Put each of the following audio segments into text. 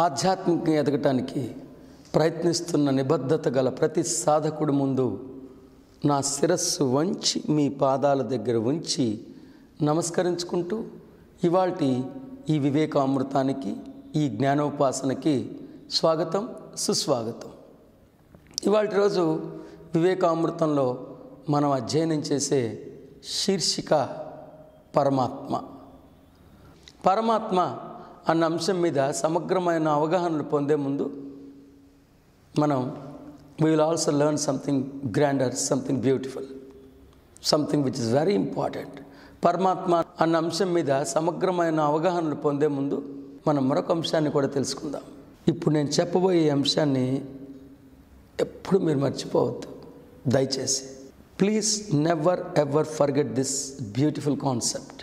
ఆధ్యాత్మికంగా ఎదగటానికి ప్రయత్నిస్తున్న నిబద్ధత గల ప్రతి సాధకుడి ముందు నా శిరస్సు వంచి మీ పాదాల దగ్గర ఉంచి నమస్కరించుకుంటూ ఇవాల్టి ఈ వివేకామృతానికి, ఈ జ్ఞానోపాసనకి స్వాగతం, సుస్వాగతం. ఇవాల్టి రోజు వివేకామృతంలో మనం అధ్యయనం చేసే శీర్షిక పరమాత్మ. పరమాత్మ అన్న అంశం మీద సమగ్రమైన అవగాహనలు పొందే ముందు మనం we will also learn something grander, something beautiful, something which is very important. పరమాత్మ అన్న అంశం మీద సమగ్రమైన అవగాహనలు పొందే ముందు మనం మరొక అంశాన్ని కూడా తెలుసుకుందాం. ఇప్పుడు నేను చెప్పబోయే అంశాన్ని ఎప్పుడు మీరు మర్చిపోవద్దు దయచేసి. Please never ever forget this beautiful concept.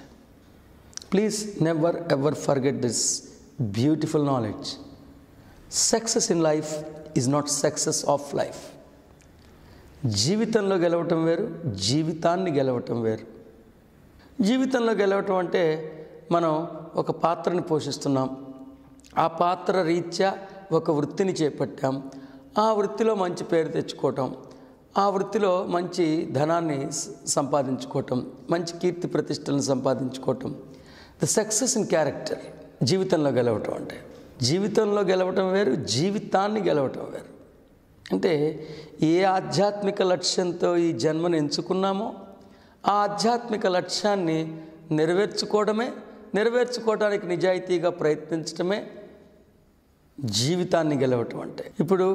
Please never ever forget this beautiful knowledge. Success in life is not success of life. జీవితంలో గెలవటం వేరు, జీవితాన్ని గెలవటం వేరు. జీవితంలో గెలవటం అంటే మనం ఒక పాత్రని పోషిస్తున్నాం, ఆ పాత్ర రీత్యా ఒక వృత్తిని చేపట్టాం, ఆ వృత్తిలో మంచి పేరు తెచ్చుకోవటం, ఆ వృత్తిలో మంచి ధనాన్ని సంపాదించుకోవటం, మంచి కీర్తి ప్రతిష్టలను సంపాదించుకోవటం. The success in character. జీవితంలో గెలవటం అంటే జీవితంలో గెలవటం వేరు, జీవితాన్ని గెలవటం వేరు. అంటే ఏ ఆధ్యాత్మిక లక్ష్యంతో ఈ జన్మను ఎంచుకున్నామో ఆ ఆధ్యాత్మిక లక్ష్యాన్ని నెరవేర్చుకోవడానికి నిజాయితీగా ప్రయత్నించడమే జీవితాన్ని గెలవటం అంటే. ఇప్పుడు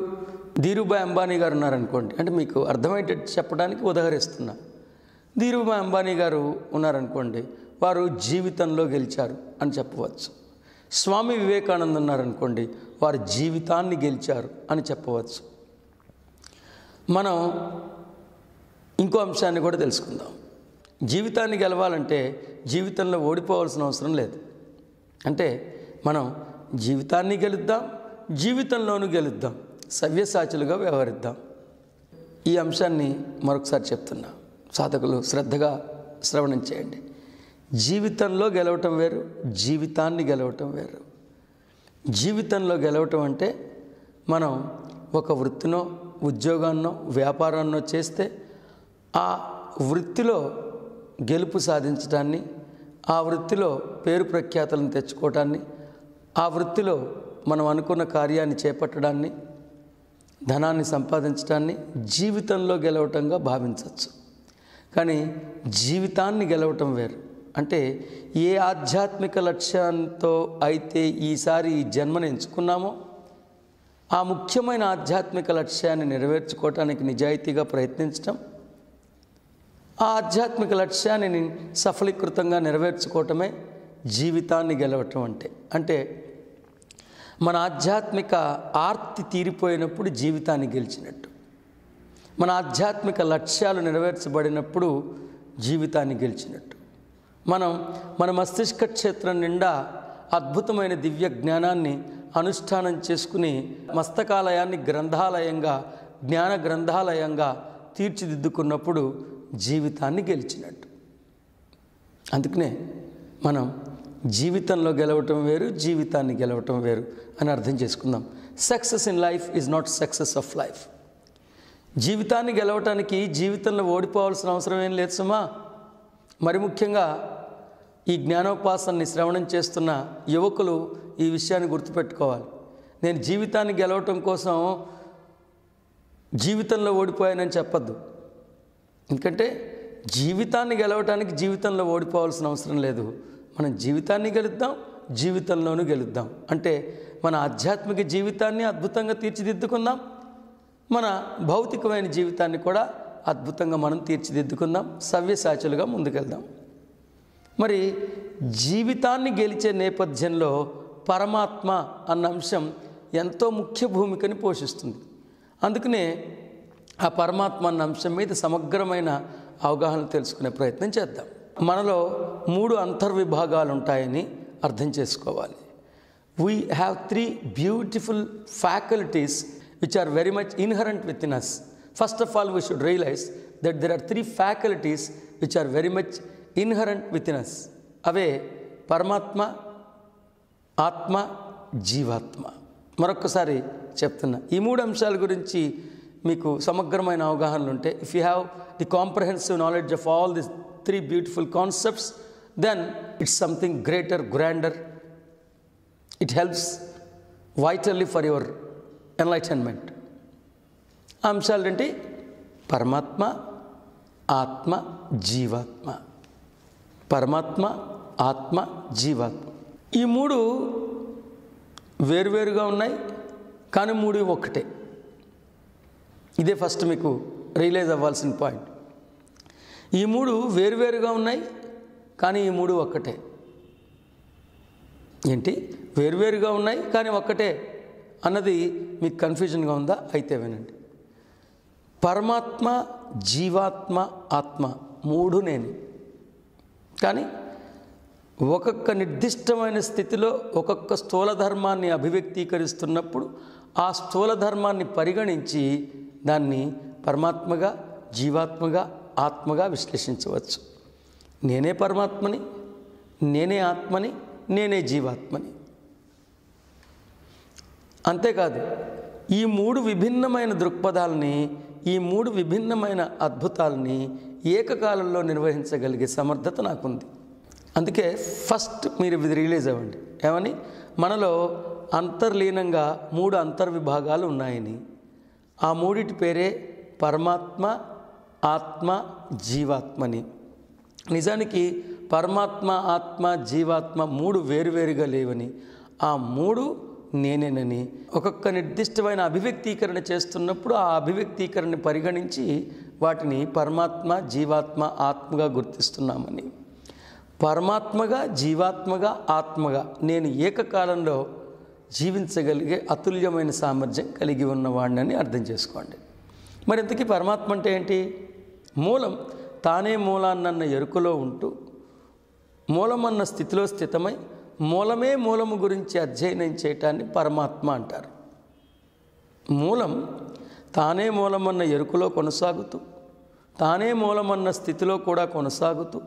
ధీరుభాయ్ అంబానీ గారు ఉన్నారనుకోండి, అంటే మీకు అర్థమయ్యేటట్టు చెప్పడానికి ఉదాహరిస్తున్నా. ధీరుభాయ్ అంబానీ గారు ఉన్నారనుకోండి, వారు జీవితంలో గెలిచారు అని చెప్పవచ్చు. స్వామి వివేకానంద ఉన్నారనుకోండి, వారు జీవితాన్ని గెలిచారు అని చెప్పవచ్చు. మనం ఇంకో అంశాన్ని కూడా తెలుసుకుందాం. జీవితాన్ని గెలవాలంటే జీవితంలో ఓడిపోవాల్సిన అవసరం లేదు. అంటే మనం జీవితాన్ని గెలుద్దాం, జీవితంలోనూ గెలుద్దాం, సవ్యసాచులుగా వ్యవహరిద్దాం. ఈ అంశాన్ని మరొకసారి చెప్తున్నా, సాధకులు శ్రద్ధగా శ్రవణం చేయండి. జీవితంలో గెలవటం వేరు, జీవితాన్ని గెలవటం వేరు. జీవితంలో గెలవటం అంటే మనం ఒక వృత్తినో, ఉద్యోగాన్నో, వ్యాపారాన్నో చేస్తే ఆ వృత్తిలో గెలుపు సాధించడాన్ని, ఆ వృత్తిలో పేరు ప్రఖ్యాతలను తెచ్చుకోవటాన్ని, ఆ వృత్తిలో మనం అనుకున్న కార్యాన్ని చేపట్టడాన్ని, ధనాన్ని సంపాదించడాన్ని జీవితంలో గెలవటంగా భావించవచ్చు. కానీ జీవితాన్ని గెలవటం వేరు. అంటే ఏ ఆధ్యాత్మిక లక్ష్యంతో అయితే ఈసారి ఈ జన్మను ఎంచుకున్నామో ఆ ముఖ్యమైన ఆధ్యాత్మిక లక్ష్యాన్ని నెరవేర్చుకోవటానికి నిజాయితీగా ప్రయత్నించటం, ఆ ఆధ్యాత్మిక లక్ష్యాన్ని సఫలీకృతంగా నెరవేర్చుకోవటమే జీవితాన్ని గెలవటం అంటే. అంటే మన ఆధ్యాత్మిక ఆర్తి తీరిపోయినప్పుడు జీవితాన్ని గెలిచినట్టు, మన ఆధ్యాత్మిక లక్ష్యాలు నెరవేర్చబడినప్పుడు జీవితాన్ని గెలిచినట్టు. మనం మన మస్తిష్క క్షేత్రం నిండా అద్భుతమైన దివ్య జ్ఞానాన్ని అనుష్ఠానం చేసుకుని మస్తకాలయాన్ని గ్రంథాలయంగా, జ్ఞాన గ్రంథాలయంగా తీర్చిదిద్దుకున్నప్పుడు జీవితాన్ని గెలిచినట్టు. అందుకనే మనం జీవితంలో గెలవటం వేరు, జీవితాన్ని గెలవటం వేరు అని అర్థం చేసుకుందాం. Success in life is not success of life. జీవితాన్ని గెలవటానికి జీవితంలో ఓడిపోవాల్సిన అవసరం ఏం లేదు సుమా. మరి ముఖ్యంగా ఈ జ్ఞానోపాసనని శ్రవణం చేస్తున్న యువకులు ఈ విషయాన్ని గుర్తుపెట్టుకోవాలి. నేను జీవితాన్ని గెలవటం కోసం జీవితంలో ఓడిపోయానని చెప్పద్దు. ఎందుకంటే జీవితాన్ని గెలవటానికి జీవితంలో ఓడిపోవాల్సిన అవసరం లేదు. మనం జీవితాన్ని గెలుద్దాం, జీవితంలోనూ గెలుద్దాం. అంటే మన ఆధ్యాత్మిక జీవితాన్ని అద్భుతంగా తీర్చిదిద్దుకుందాం, మన భౌతికమైన జీవితాన్ని కూడా అద్భుతంగా మనం తీర్చిదిద్దుకుందాం, సవ్యసాచులుగా ముందుకెళ్దాం. మరి జీవితాన్ని గెలిచే నేపథ్యంలో పరమాత్మ అన్న అంశం ఎంతో ముఖ్య భూమికని పోషిస్తుంది. అందుకనే ఆ పరమాత్మ అన్న అంశం మీద సమగ్రమైన అవగాహన తెలుసుకునే ప్రయత్నం చేద్దాం. మనలో 3 అంతర్విభాగాలు ఉంటాయని అర్థం చేసుకోవాలి. We have 3 beautiful faculties which are very much inherent within us. First of all, we should realize that there are 3 faculties which are very much inherent within us. అవే పరమాత్మ, ఆత్మ, జీవాత్మ. మరొక్కసారి చెప్తున్నా, ఈ 3 అంశాల గురించి మీకు సమగ్రమైన అవగాహనలు ఉంటే, if you have the comprehensive knowledge of all this 3 beautiful concepts, then it's something greater, grander. It helps vitally for your enlightenment. అంశాలేంటి? పరమాత్మ, ఆత్మ, జీవాత్మ. పరమాత్మ, ఆత్మ, జీవాత్మ. ఈ 3 వేరువేరుగా ఉన్నాయి, కానీ 3 ఒక్కటే. ఇదే ఫస్ట్ మీకు రియలైజ్ అవ్వాల్సిన పాయింట్. ఈ 3 వేరువేరుగా ఉన్నాయి, కానీ ఈ 3 ఒక్కటే. ఏంటి? వేరువేరుగా ఉన్నాయి కానీ ఒక్కటే అన్నది మీకు కన్ఫ్యూజన్గా ఉందా? అయితే వినండి. పరమాత్మ, జీవాత్మ, ఆత్మ 3 నేను. కానీ ఒక్కొక్క నిర్దిష్టమైన స్థితిలో ఒక్కొక్క స్థూల ధర్మాన్ని అభివ్యక్తీకరిస్తున్నప్పుడు ఆ స్థూల ధర్మాన్ని పరిగణించి దాన్ని పరమాత్మగా, జీవాత్మగా, ఆత్మగా విశ్లేషించవచ్చు. నేనే పరమాత్మని, నేనే ఆత్మని, నేనే జీవాత్మని. అంతేకాదు, ఈ 3 విభిన్నమైన దృక్పథాలని, ఈ 3 విభిన్నమైన అద్భుతాలని ఏకకాలంలో నిర్వహించగలిగే సమర్థత నాకుంది. అందుకే ఫస్ట్ మీరు ఇది రియలైజ్ అవ్వండి. ఏమని? మనలో అంతర్లీనంగా 3 అంతర్విభాగాలు ఉన్నాయని. ఆ 3 పేరే పరమాత్మ, ఆత్మ, జీవాత్మని. నిజానికి పరమాత్మ, ఆత్మ, జీవాత్మ 3 వేరువేరుగా లేవని, ఆ 3 నేనేనని ఒక్కొక్క నిర్దిష్టమైన అభివ్యక్తీకరణ చేస్తున్నప్పుడు ఆ అభివ్యక్తీకరణని పరిగణించి వాటిని పరమాత్మ, జీవాత్మ, ఆత్మగా గుర్తిస్తున్నామని. పరమాత్మగా, జీవాత్మగా, ఆత్మగా నేను ఏకకాలంలో జీవించగలిగే అతుల్యమైన సామర్థ్యం కలిగి ఉన్నవాడిని అర్థం చేసుకోండి. మరి ఇంతకీ పరమాత్మ అంటే ఏంటి? మూలం. తానే మూలాన్నన్న ఎరుకలో ఉంటూ మూలమన్న స్థితిలో స్థితమై మూలమే మూలము గురించి అధ్యయనం చేయటాన్ని పరమాత్మ అంటారు. మూలం తానే మూలమన్న ఎరుకలో కొనసాగుతూ, తానే మూలమన్న స్థితిలో కూడా కొనసాగుతూ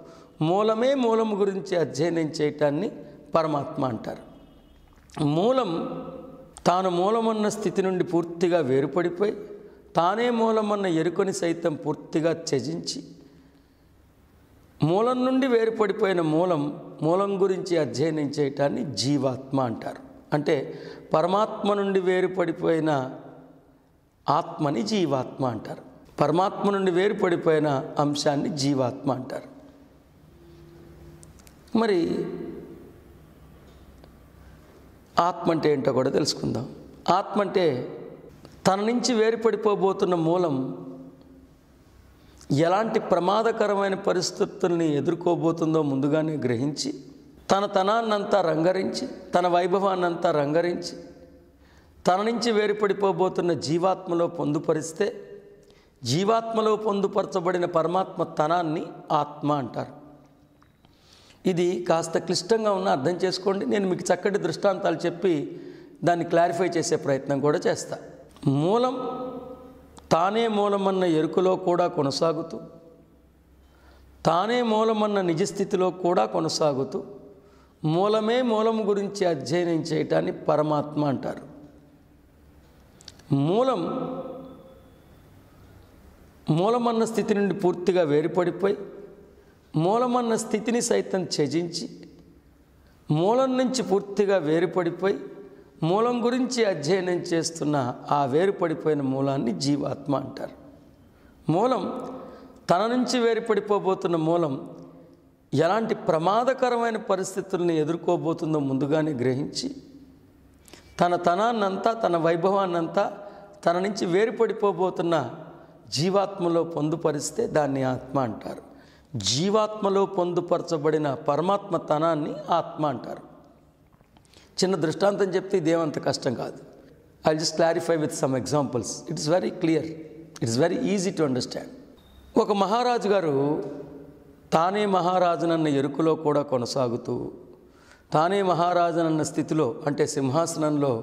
మూలమే మూలము గురించి అధ్యయనం చేయటాన్ని పరమాత్మ అంటారు. మూలం తాను మూలమన్న స్థితి నుండి పూర్తిగా వేరుపడిపోయి తానే మూలమన్న ఎరుకని సైతం పూర్తిగా త్యజించి మూలం నుండి వేరుపడిపోయిన మూలం గురించి అధ్యయనం చేయటాన్ని జీవాత్మ అంటారు. అంటే పరమాత్మ నుండి వేరుపడిపోయిన ఆత్మని జీవాత్మ అంటారు. పరమాత్మ నుండి వేరుపడిపోయిన అంశాన్ని జీవాత్మ అంటారు. మరి ఆత్మ అంటే ఏంటో కూడా తెలుసుకుందాం. ఆత్మ అంటే తన నుంచి వేరుపడిపోబోతున్న మూలం ఎలాంటి ప్రమాదకరమైన పరిస్థితుల్ని ఎదుర్కోబోతుందో ముందుగానే గ్రహించి తన తనాన్నంతా రంగరించి, తన వైభవాన్నంతా రంగరించి తన నుంచి వేరుపడిపోబోతున్న జీవాత్మలో పొందుపరిస్తే జీవాత్మలో పొందుపరచబడిన పరమాత్మ తనాన్ని ఆత్మ అంటారు. ఇది కాస్త క్లిష్టంగా ఉన్న అర్థం చేసుకోండి. నేను మీకు చక్కటి దృష్టాంతాలు చెప్పి దాన్ని క్లారిఫై చేసే ప్రయత్నం కూడా చేస్తా. మూలం తానే మూలమన్న ఎరుకలో కూడా కొనసాగుతూ, తానే మూలమన్న నిజస్థితిలో కూడా కొనసాగుతూ మూలమే మూలం గురించి అధ్యయనం చేయటాన్ని పరమాత్మ అంటారు. మూలమన్న స్థితి నుండి పూర్తిగా వేరుపడిపోయి మూలమన్న స్థితిని సైతం త్యజించి మూలం నుంచి పూర్తిగా వేరుపడిపోయి మూలం గురించి అధ్యయనం చేస్తున్న ఆ వేరుపడిపోయిన మూలాన్ని జీవాత్మ అంటారు. మూలం తన నుంచి వేరుపడిపోబోతున్న మూలం ఎలాంటి ప్రమాదకరమైన పరిస్థితుల్ని ఎదుర్కోబోతుందో ముందుగానే గ్రహించి తన తనాన్నంతా, తన వైభవాన్నంతా తన నుంచి వేరుపడిపోబోతున్న జీవాత్మలో పొందుపరిస్తే దాన్ని ఆత్మ అంటారు. జీవాత్మలో పొందుపరచబడిన పరమాత్మ తనాన్ని ఆత్మ అంటారు. చిన్న దృష్టాంతం చెప్తే ఇదేమంత కష్టం కాదు. I just clarify with some examples. It is very clear, it is very easy to understand. ఒక మహారాజు గారు తానే మహారాజునన్న ఎరుకలో కూడా కొనసాగుతూ తానే మహారాజునన్న స్థితిలో, అంటే సింహాసనంలో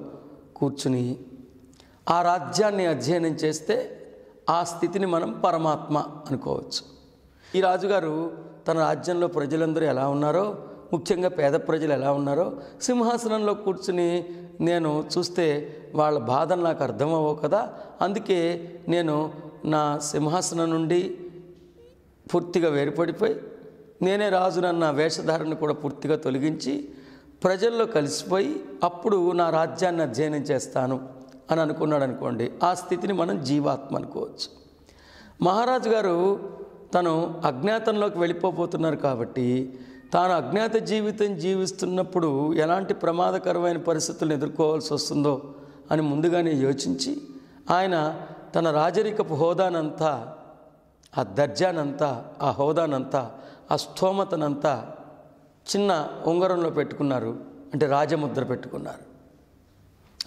కూర్చుని ఆ రాజ్యాన్ని అధ్యయనం చేస్తే ఆ స్థితిని మనం పరమాత్మ అనుకోవచ్చు. ఈ రాజుగారు తన రాజ్యంలో ప్రజలందరూ ఎలా ఉన్నారో, ముఖ్యంగా పేద ప్రజలు ఎలా ఉన్నారో సింహాసనంలో కూర్చుని నేను చూస్తే వాళ్ళ బాధలు నాకు అర్థమవ్వవు కదా, అందుకే నేను నా సింహాసనం నుండి పూర్తిగా వేరుపడిపోయి నేనే రాజునన్న వేషధారణ కూడా పూర్తిగా తొలగించి ప్రజల్లో కలిసిపోయి అప్పుడు నా రాజ్యాన్ని అధ్యయనం చేస్తాను అని అనుకున్నాడు అనుకోండి. ఆ స్థితిని మనం జీవాత్మ అనుకోవచ్చు. మహారాజు గారు తను అజ్ఞాతంలోకి వెళ్ళిపోతున్నారు కాబట్టి తాను అజ్ఞాత జీవితం జీవిస్తున్నప్పుడు ఎలాంటి ప్రమాదకరమైన పరిస్థితులను ఎదుర్కోవాల్సి వస్తుందో అని ముందుగానే యోచించి ఆయన తన రాజరికపు హోదానంతా, ఆ దర్జానంతా, ఆ హోదానంతా, ఆ స్థోమతనంతా చిన్న ఉంగరంలో పెట్టుకున్నారు. అంటే రాజముద్ర పెట్టుకున్నారు.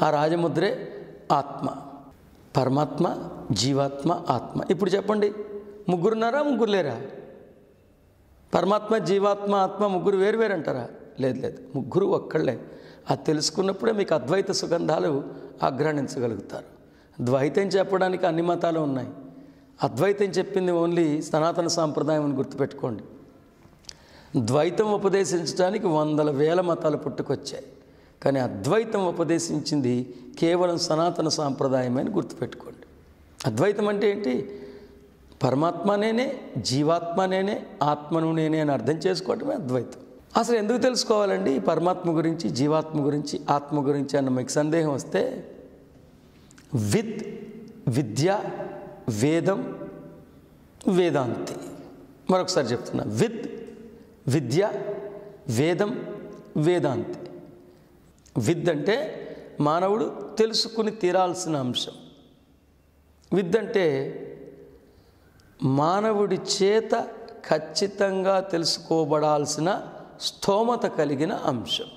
ఆ రాజముద్రే ఆత్మ. పరమాత్మ, జీవాత్మ, ఆత్మ. ఇప్పుడు చెప్పండి, ముగ్గురున్నారా, ముగ్గురు లేరా? పరమాత్మ, జీవాత్మ, ఆత్మ ముగ్గురు వేరు అంటారా? లేదు లేదు, ముగ్గురు ఒక్కళ్ళే. అది తెలుసుకున్నప్పుడే మీకు అద్వైత సుగంధాలు ఆగ్రహించగలుగుతారు. ద్వైతం చెప్పడానికి అన్ని మతాలు ఉన్నాయి. అద్వైతం చెప్పింది ఓన్లీ సనాతన సాంప్రదాయం అని గుర్తుపెట్టుకోండి. ద్వైతం ఉపదేశించడానికి వందల వేల మతాలు పుట్టుకొచ్చాయి, కానీ అద్వైతం ఉపదేశించింది కేవలం సనాతన సాంప్రదాయం అని గుర్తుపెట్టుకోండి. అద్వైతం అంటే ఏంటి? పరమాత్మ నేనే, జీవాత్మ నేనే, ఆత్మను నేనే అని అర్థం చేసుకోవటమే అద్వైతం. అసలు ఎందుకు తెలుసుకోవాలండి ఈ పరమాత్మ గురించి, జీవాత్మ గురించి, ఆత్మ గురించి అన్న మీకు సందేహం వస్తే, విద్య, వేదం, వేదాంతి. మరొకసారి చెప్తున్నా, విద్య, వేదం, వేదాంతి. అంటే మానవుడు తెలుసుకుని తీరాల్సిన అంశం. అంటే మానవుడి చేత ఖచ్చితంగా తెలుసుకోబడాల్సిన స్థోమత కలిగిన అంశం.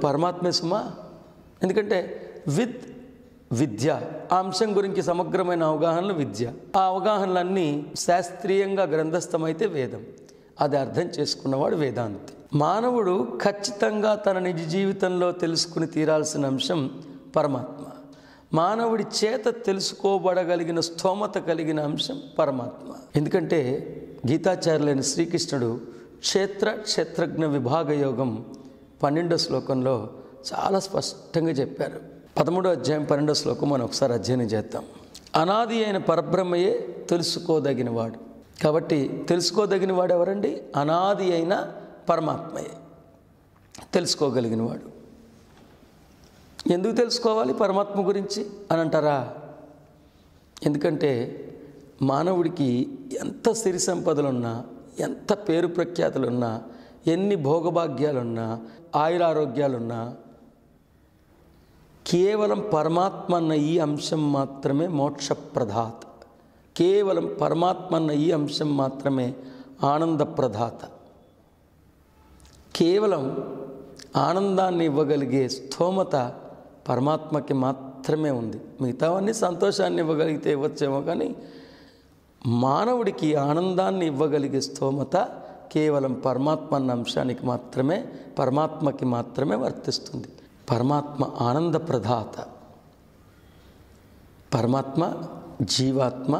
పరమాత్మే సుమా. ఎందుకంటే విద్య ఆ అంశం గురించి సమగ్రమైన అవగాహనలు విద్య. ఆ అవగాహనలన్నీ శాస్త్రీయంగా గ్రంథస్థమైతే వేదం. అది అర్థం చేసుకున్నవాడు వేదాంతి. మానవుడు ఖచ్చితంగా తన నిజ జీవితంలో తెలుసుకుని తీరాల్సిన అంశం పరమాత్మ. మానవుడి చేత తెలుసుకోబడగలిగిన స్థోమత కలిగిన అంశం పరమాత్మ. ఎందుకంటే గీతాచార్యులైన శ్రీకృష్ణుడు క్షేత్రజ్ఞ విభాగ యోగం 12వ శ్లోకంలో చాలా స్పష్టంగా చెప్పారు. 13వ అధ్యాయం 12వ శ్లోకం మనం ఒకసారి అధ్యయనం చేద్దాం. అనాది అయిన పరబ్రహ్మయే తెలుసుకోదగినవాడు. కాబట్టి తెలుసుకోదగిన వాడు ఎవరండి? అనాది అయిన పరమాత్మయే తెలుసుకోగలిగినవాడు. ఎందుకు తెలుసుకోవాలి పరమాత్మ గురించి అని అంటారా? ఎందుకంటే మానవుడికి ఎంత సిరి సంపదలున్నా, ఎంత పేరు ప్రఖ్యాతులున్నా, ఎన్ని భోగభాగ్యాలున్నా, ఆయురారోగ్యాలున్నా, కేవలం పరమాత్మ అన్న ఈ అంశం మాత్రమే మోక్షప్రదాత. కేవలం పరమాత్మ అన్న ఈ అంశం మాత్రమే ఆనందప్రదాత. కేవలం ఆనందాన్ని ఇవ్వగలిగే స్థోమత పరమాత్మకి మాత్రమే ఉంది. మిగతావన్నీ సంతోషాన్ని ఇవ్వగలిగితే ఇవ్వచ్చేమో, కానీ మానవుడికి ఆనందాన్ని ఇవ్వగలిగే స్థోమత కేవలం పరమాత్మ అన్న అంశానికి మాత్రమే, పరమాత్మకి మాత్రమే వర్తిస్తుంది. పరమాత్మ ఆనంద ప్రదాత. పరమాత్మ, జీవాత్మ,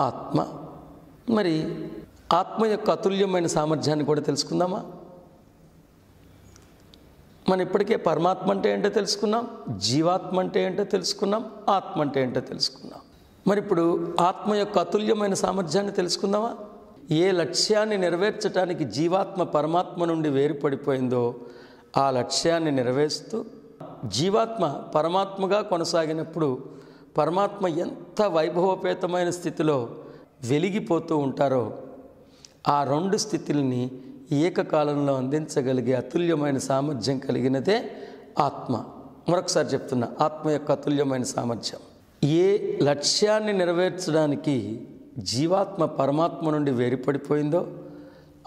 ఆత్మ. మరి ఆత్మ యొక్క అతుల్యమైన సామర్థ్యాన్ని కూడా తెలుసుకుందామా? మనం ఇప్పటికే పరమాత్మ అంటే ఏంటో తెలుసుకున్నాం, జీవాత్మ అంటే ఏంటో తెలుసుకున్నాం, ఆత్మ అంటే ఏంటో తెలుసుకున్నాం. మరి ఇప్పుడు ఆత్మ యొక్క అతుల్యమైన సామర్థ్యాన్ని తెలుసుకుందామా? ఏ లక్ష్యాన్ని నెరవేర్చడానికి జీవాత్మ పరమాత్మ నుండి వేరుపడిపోయిందో ఆ లక్ష్యాన్ని నెరవేరుస్తూ జీవాత్మ పరమాత్మగా కొనసాగినప్పుడు పరమాత్మ ఎంత వైభవపేతమైన స్థితిలో వెలిగిపోతూ ఉంటారో ఆ రెండు స్థితుల్ని ఏకకాలంలో అందించగలిగే అతుల్యమైన సామర్థ్యం కలిగినదే ఆత్మ. మరొకసారి చెప్తున్నా, ఆత్మ యొక్క అతుల్యమైన సామర్థ్యం. ఏ లక్ష్యాన్ని నెరవేర్చడానికి జీవాత్మ పరమాత్మ నుండి వేరుపడిపోయిందో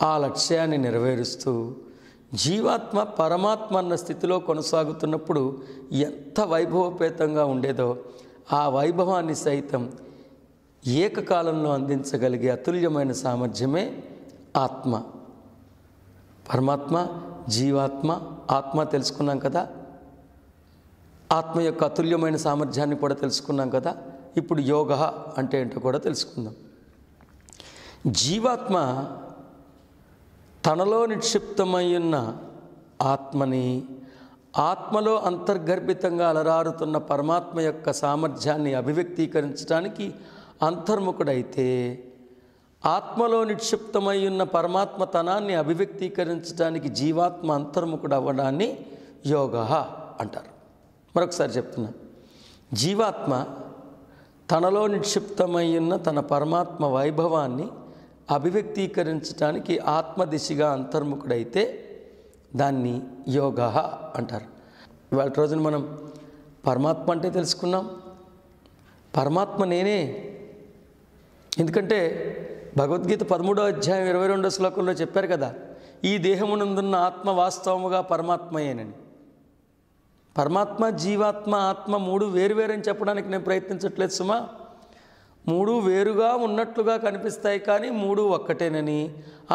ఆ లక్ష్యాన్ని నెరవేరుస్తూ జీవాత్మ పరమాత్మ అన్న స్థితిలో కొనసాగుతున్నప్పుడు ఎంత వైభవపేతంగా ఉండేదో ఆ వైభవాన్ని సైతం ఏకకాలంలో అందించగలిగే అతుల్యమైన సామర్థ్యమే ఆత్మ. పరమాత్మ, జీవాత్మ, ఆత్మ తెలుసుకున్నాం కదా. ఆత్మ యొక్క అతుల్యమైన సామర్థ్యాన్ని కూడా తెలుసుకున్నాం కదా. ఇప్పుడు యోగ అంటే ఏంటో కూడా తెలుసుకుందాం. జీవాత్మ తనలో నిక్షిప్తమై ఉన్న ఆత్మని, ఆత్మలో అంతర్గర్భితంగా అలరారుతున్న పరమాత్మ యొక్క సామర్థ్యాన్ని అభివ్యక్తీకరించడానికి అంతర్ముఖుడైతే, ఆత్మలో నిక్షిప్తమై ఉన్న పరమాత్మతనాన్ని అభివ్యక్తీకరించడానికి జీవాత్మ అంతర్ముఖుడు అవ్వడాన్ని యోగ అంటారు. మరొకసారి చెప్తున్నా, జీవాత్మ తనలో నిక్షిప్తమై ఉన్న తన పరమాత్మ వైభవాన్ని అభివ్యక్తీకరించడానికి ఆత్మదిశగా అంతర్ముఖుడైతే దాన్ని యోగ అంటారు. ఇవాళ రోజున మనం పరమాత్మ అంటే తెలుసుకున్నాం. పరమాత్మ నేనే. ఎందుకంటే భగవద్గీత 13వ అధ్యాయం 22వ శ్లోకంలో చెప్పారు కదా, ఈ దేహమునందున్న ఆత్మ వాస్తవముగా పరమాత్మయేనని. పరమాత్మ, జీవాత్మ, ఆత్మ మూడు వేరువేరని చెప్పడానికి నేను ప్రయత్నించట్లేదు సుమా. మూడు వేరుగా ఉన్నట్లుగా కనిపిస్తాయి, కానీ మూడు ఒక్కటేనని,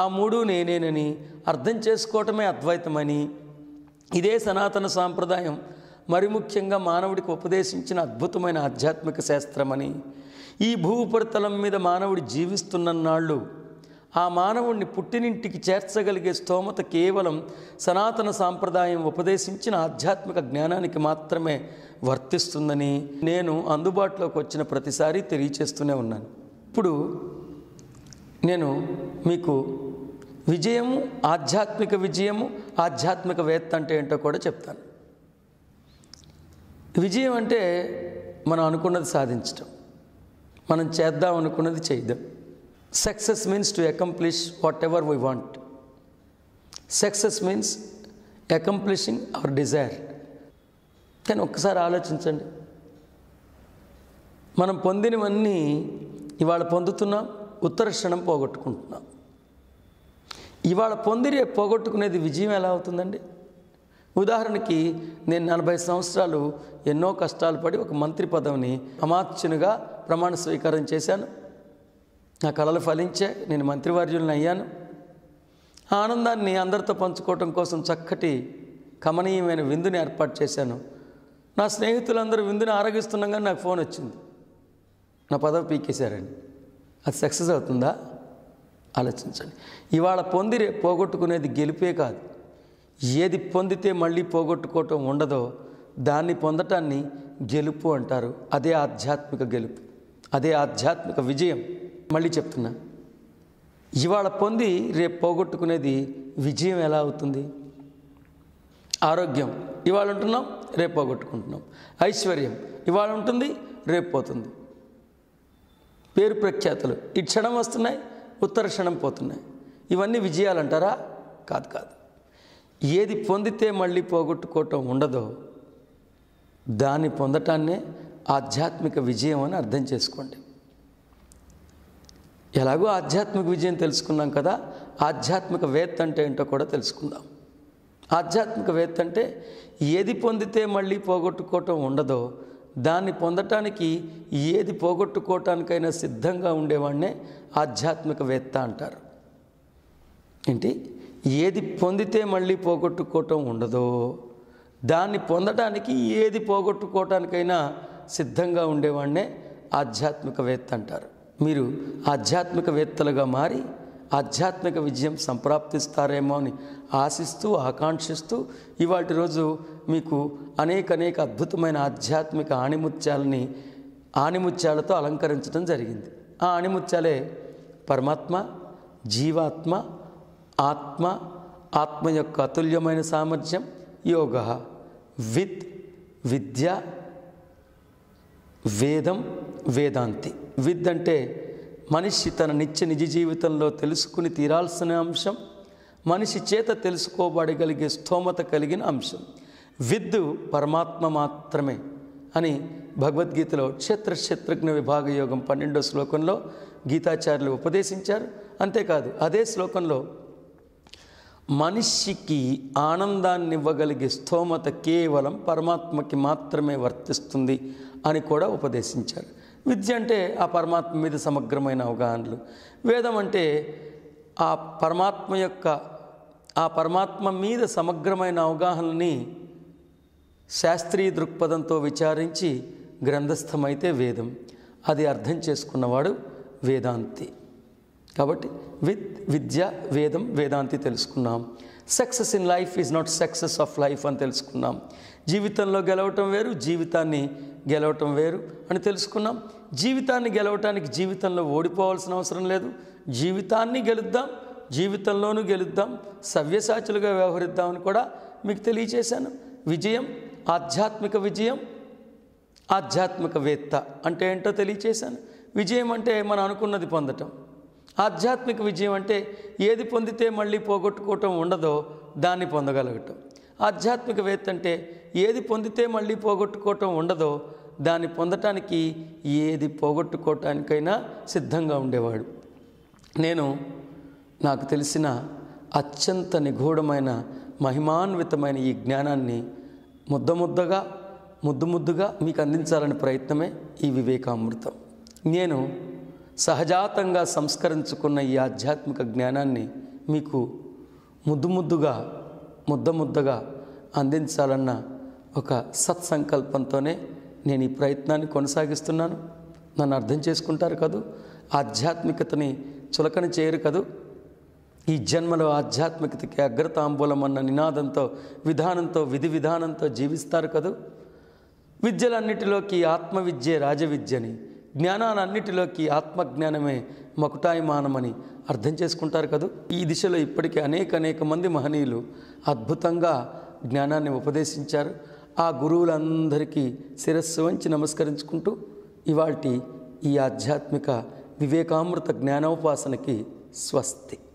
ఆ మూడు నేనేనని అర్థం చేసుకోవటమే అద్వైతమని, ఇదే సనాతన సాంప్రదాయం మరి ముఖ్యంగా మానవుడికి ఉపదేశించిన అద్భుతమైన ఆధ్యాత్మిక శాస్త్రమని, ఈ భూ ఉపరితలం మీద మానవుడు జీవిస్తున్నన్నాళ్ళు ఆ మానవుడిని పుట్టినింటికి చేర్చగలిగే స్తోమత కేవలం సనాతన సాంప్రదాయం ఉపదేశించిన ఆధ్యాత్మిక జ్ఞానానికి మాత్రమే వర్తిస్తుందని నేను అందుబాటులోకి వచ్చిన ప్రతిసారి తెలియచేస్తూనే ఉన్నాను. ఇప్పుడు నేను మీకు విజయము, ఆధ్యాత్మిక విజయము, ఆధ్యాత్మికవేత్త అంటే ఏంటో కూడా చెప్తాను. విజయం అంటే మనం అనుకున్నది సాధించటం, మనం చేద్దాం అనుకున్నది చేయడం. Success means to accomplish what ever we want. Success means accomplishing hour Dzire. కానీ ఒక్కసారి ఆలోచించండి, మనం పొందినవన్నీ ఇవాళ పొందుతున్నాం, ఉత్తర క్షణం పోగొట్టుకుంటున్నాం. ఇవాళ పొంది రేపు పోగొట్టుకునేది విజయం ఎలా అవుతుందండి? ఉదాహరణకి నేను 40 సంవత్సరాలు ఎన్నో కష్టాలు పడి ఒక మంత్రి పదవిని అమాత్యునిగా ప్రమాణ స్వీకారం చేశాను. నా కలలు ఫలించాయి, నేను మంత్రివర్యులను అయ్యాను. ఆ ఆనందాన్ని అందరితో పంచుకోవటం కోసం చక్కటి కమనీయమైన విందుని ఏర్పాటు చేశాను. నా స్నేహితులందరూ విందుని ఆరగిస్తున్నాం, కానీ నాకు ఫోన్ వచ్చింది, నా పదవి పీకేశారని. అది సక్సెస్ అవుతుందా? ఆలోచించండి. ఇవాళ పొంది రేపు పోగొట్టుకునేది గెలిపే కాదు. ఏది పొందితే మళ్ళీ పోగొట్టుకోవటం ఉండదో దాన్ని పొందటాన్ని గెలుపు అంటారు. అదే ఆధ్యాత్మిక గెలుపు, అదే ఆధ్యాత్మిక విజయం. మళ్ళీ చెప్తున్నా, ఇవాళ పొంది రేపు పోగొట్టుకునేది విజయం ఎలా అవుతుంది? ఆరోగ్యం ఇవాళ ఉంటున్నాం, రేపు పోగొట్టుకుంటున్నాం. ఐశ్వర్యం ఇవాళ ఉంటుంది, రేపు పోతుంది. పేరు ప్రఖ్యాతులు ఈ క్షణం వస్తున్నాయి, ఉత్తర క్షణం పోతున్నాయి. ఇవన్నీ విజయాలంటారా? కాదు కాదు. ఏది పొందితే మళ్ళీ పోగొట్టుకోవటం ఉండదో దాన్ని పొందటాన్నే ఆధ్యాత్మిక విజయం అని అర్థం చేసుకోండి. ఎలాగో ఆధ్యాత్మిక విజయం తెలుసుకున్నాం కదా, ఆధ్యాత్మికవేత్త అంటే ఏంటో కూడా తెలుసుకుందాం. ఆధ్యాత్మికవేత్త అంటే ఏది పొందితే మళ్ళీ పోగొట్టుకోవటం ఉండదో దాన్ని పొందటానికి ఏది పోగొట్టుకోవటానికైనా సిద్ధంగా ఉండేవాడినే ఆధ్యాత్మికవేత్త అంటారు. ఏంటి? ఏది పొందితే మళ్ళీ పోగొట్టుకోవటం ఉండదో దాన్ని పొందటానికి ఏది పోగొట్టుకోవటానికైనా సిద్ధంగా ఉండేవాడినే ఆధ్యాత్మికవేత్త అంటారు. మీరు ఆధ్యాత్మికవేత్తలుగా మారి ఆధ్యాత్మిక విజయం సంప్రాప్తిస్తారేమో అని ఆశిస్తూ ఆకాంక్షిస్తూ ఇవాటి రోజు మీకు అనేక అద్భుతమైన ఆధ్యాత్మిక ఆణిముత్యాలతో అలంకరించడం జరిగింది. ఆ ఆణిముత్యాలే పరమాత్మ, జీవాత్మ, ఆత్మ, ఆత్మ యొక్క అతుల్యమైన సామర్థ్యం, యోగ, విద్య, వేదం, వేదాంతి. విద్ అంటే మనిషి తన నిజ జీవితంలో తెలుసుకుని తీరాల్సిన అంశం, మనిషి చేత తెలుసుకోబడగలిగే స్తోమత కలిగిన అంశం. విద్దు పరమాత్మ మాత్రమే అని భగవద్గీతలో క్షేత్రజ్ఞ విభాగ యోగం 12వ శ్లోకంలో గీతాచార్యులు ఉపదేశించారు. అంతేకాదు అదే శ్లోకంలో మనిషికి ఆనందాన్ని ఇవ్వగలిగే స్తోమత కేవలం పరమాత్మకి మాత్రమే వర్తిస్తుంది అని కూడా ఉపదేశించారు. విద్య అంటే ఆ పరమాత్మ మీద సమగ్రమైన అవగాహనలు. వేదం అంటే ఆ పరమాత్మ మీద సమగ్రమైన అవగాహనని శాస్త్రీయ దృక్పథంతో విచారించి గ్రంథస్థమైతే వేదం. అది అర్థం చేసుకున్నవాడు వేదాంతి. కాబట్టి విద్య, వేదం, వేదాంతి తెలుసుకున్నాం. Success in life is not success of life అని తెలుసుకున్నాం. జీవితంలో గెలవటం వేరు, జీవితాన్ని గెలవటం వేరు అని తెలుసుకున్నాం. జీవితాన్ని గెలవటానికి జీవితంలో ఓడిపోవాల్సిన అవసరం లేదు. జీవితాన్ని గెలుద్దాం, జీవితంలోనూ గెలుద్దాం, సవ్యసాచులుగా వ్యవహరిద్దామని కూడా మీకు తెలియచేశాను. విజయం, ఆధ్యాత్మిక విజయం, ఆధ్యాత్మికవేత్త అంటే ఏంటో తెలియచేశాను. విజయం అంటే మనం అనుకున్నది పొందటం. ఆధ్యాత్మిక విజయం అంటే ఏది పొందితే మళ్ళీ పోగొట్టుకోవటం ఉండదో దాన్ని పొందగలగటం. ఆధ్యాత్మికవేత్త అంటే ఏది పొందితే మళ్ళీ పోగొట్టుకోవటం ఉండదో దాన్ని పొందటానికి ఏది పోగొట్టుకోవటానికైనా సిద్ధంగా ఉండేవాడు. నేను నాకు తెలిసిన అత్యంత నిగూఢమైన మహిమాన్వితమైన ఈ జ్ఞానాన్ని ముద్దుగా మీకు అందించాలని ప్రయత్నమే ఈ వివేకామృతం. నేను సహజాతంగా సంస్కరించుకున్న ఈ ఆధ్యాత్మిక జ్ఞానాన్ని మీకు ముద్దగా అందించాలన్న ఒక సత్సంకల్పంతోనే నేను ఈ ప్రయత్నాన్ని కొనసాగిస్తున్నాను. నన్ను అర్థం చేసుకుంటారు కదూ, ఆధ్యాత్మికతని చులకన చేయరు కదూ, ఈ జన్మలో ఆధ్యాత్మికతకి అగ్రతాంబూలం అన్న నినాదంతో, విధి విధానంతో జీవిస్తారు కదూ. విద్యలన్నిటిలోకి ఆత్మవిద్యే రాజవిద్యని, జ్ఞానాలన్నిటిలోకి ఆత్మజ్ఞానమే మకుటాయమానమని అర్థం చేసుకుంటారు కదూ. ఈ దిశలో ఇప్పటికీ అనేక మంది మహనీయులు అద్భుతంగా జ్ఞానాన్ని ఉపదేశించారు. ఆ గురువులందరికీ శిరస్సు వంచి నమస్కరించుకుంటూ ఇవాల్టి ఈ ఆధ్యాత్మిక వివేకామృత జ్ఞానోపాసనకి స్వస్తి.